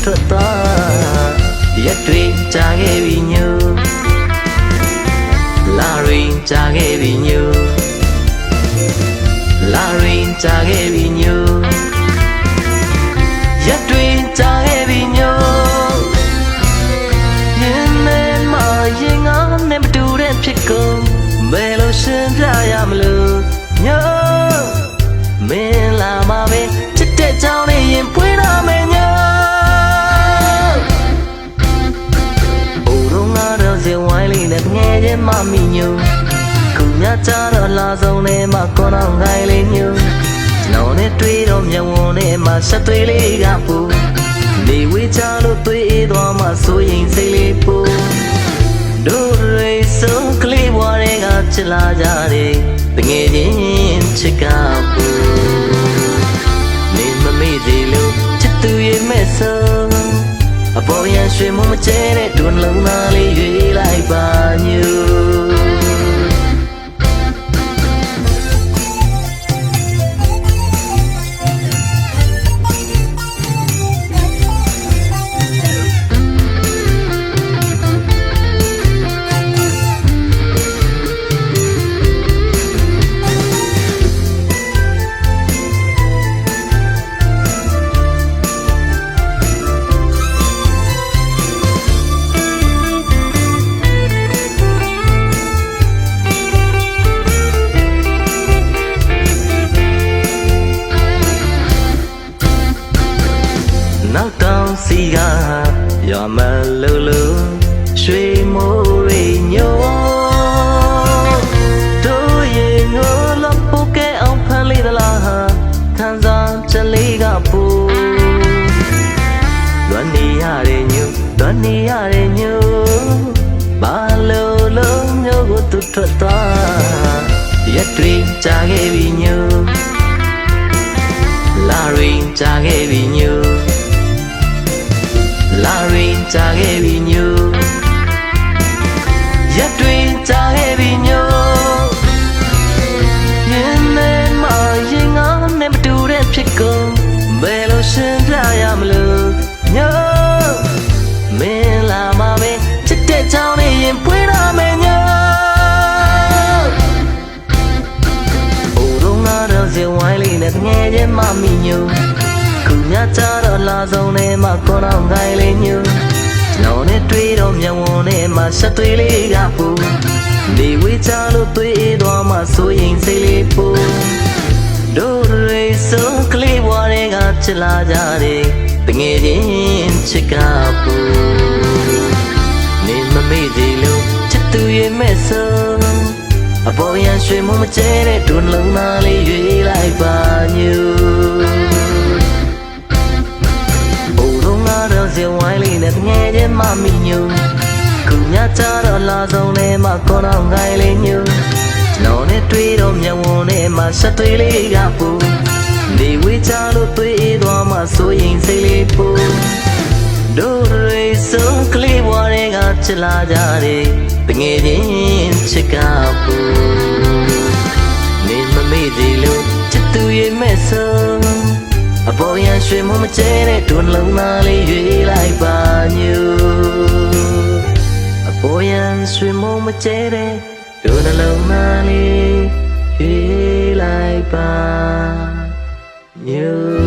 ထွက်သွားရက်တွေကြာခဲ့ပြီညိုလာရင်ကြာခဲ့ပြီညိုလာရင်ကြာခဲ့ပြီညိုရက်တွေကြာခဲ့ပြီညိုရင်ထဲမှာရင်ငါနဲ့မတူတဲ့ဖြစ်ကုန်ဘယ်လိုရှင်းပြရမလို့ညိုမင်းလာမှာပဲချစ်တဲ့ကြောင်းလေးရင်ပွေးရမယ်ညိုအိုတော့ငါတော့စင်ဝိုင်းလေးနဲ့ငယ်ချင်းမမီညိုခုညကြတော့လာဆုံးနေမှာကောင်းတော့ငိုင်းလေးညိုနောင်နဲ့တွေ့တော့မျက်ဝန်းနဲ့မှဆက်သွေးလေးကပူနေဝေးချလို့တွေ့သွားမှဆိုရင်စိတ်လေးပူတို့ရိဆုံးကလေးဘွားတွေကချစ်လာကြတယ်တငယ်ချင်းချစ်ကပူနေမမေ့သေးလို့ချစ်သူရဲ့မဲ့ဆုံးအပေါ်ရန်ရွှေမမကျဲတဲ့တွန်းလုံးသားလေးရွေးလိုက်ပါညူနောက်တောင်စီကရမလူလူရွှေမိုးရိညိုတို့ရင်ငိုလပုတ်ကဲအောင်ဖန်လေးသလားခံစားချက်လေးကပူလွမ်းနေရတယ်ညိုလွမ်းနေရတယ်ညိုဘာလို့လုံးညိုကိုသူထွက်သွားရက်တွေကြာခဲ့ပြီညိုလာရင်ကြာခဲ့ပြီညိုလာရင်ကြာခဲ့ပြီညိုရက်တွေကြာခဲ့ပြီညိုရင်ထဲမှာရင်ငါနဲ့မတူတဲ့ဖြစ်ကုန်ဘယ်လိုရှင်းပြရမလို့ညိုမင်းလာမှာပဲချစ်တဲ့ကြောင်းလေးရင်ပွေးရမယ်ညိုအိုတော့ငါတော့စင်ဝိုင်းလေးနဲ့ငယ်ချင်းမမီညိုခုညကြတော့လာဆုံးနေမှာကောင်းတော့ငိုင်းလေးညူနောင်နဲ့တွေ့တော့မျက်ဝန်းနဲ့မှဆက်သွေးလေးကပူနေဝေးချလို့တွေ့သွားမှဆိုရင်စိတ်လေးပူတို့ရိဆုံးကလေးဘွားတွေကချစ်လာကြတယ်တငယ်ချင်းချစ်ကပူနေမမေ့သေးလို့ချစ်သူရဲ့မဲ့ဆုံးအပေါ်ရန်ရွှေမမကျဲတဲ့တွန်းလုံးသားလေးရွေးလိုက်ပါညူစင်ဝိုင်းလေးနဲ့ငယ်ချင်းမမီညိုခုညကြတော့လာဆုံးနေမှာကောင်းတော့ငိုင်းလေးညိုနောင်နဲ့တွေ့တော့မျက်ဝန်းနဲ့မှဆက်သွေးလေးကပူနေဝေးချလို့တွေ့သွားမှဆိုရင်စိတ်လေးပူတို့ရိဆုံးကလေးဘွားတွေကချစ်လာကြတယ်တငယ်ချင်းချစ်ကပူနေမမေ့သေးလို့ချစ်သူရဲ့မဲ့ဆုံးအပေါ်ရန်ရွှေမမကျဲတဲ့တွန်းလုံးသားလေးရွေးလိုက်ပါညူအပေါ်ရန်ရွှေမမကျဲတဲ့တွန်းလုံးသားလေးရွေးလိုက်ပါညူ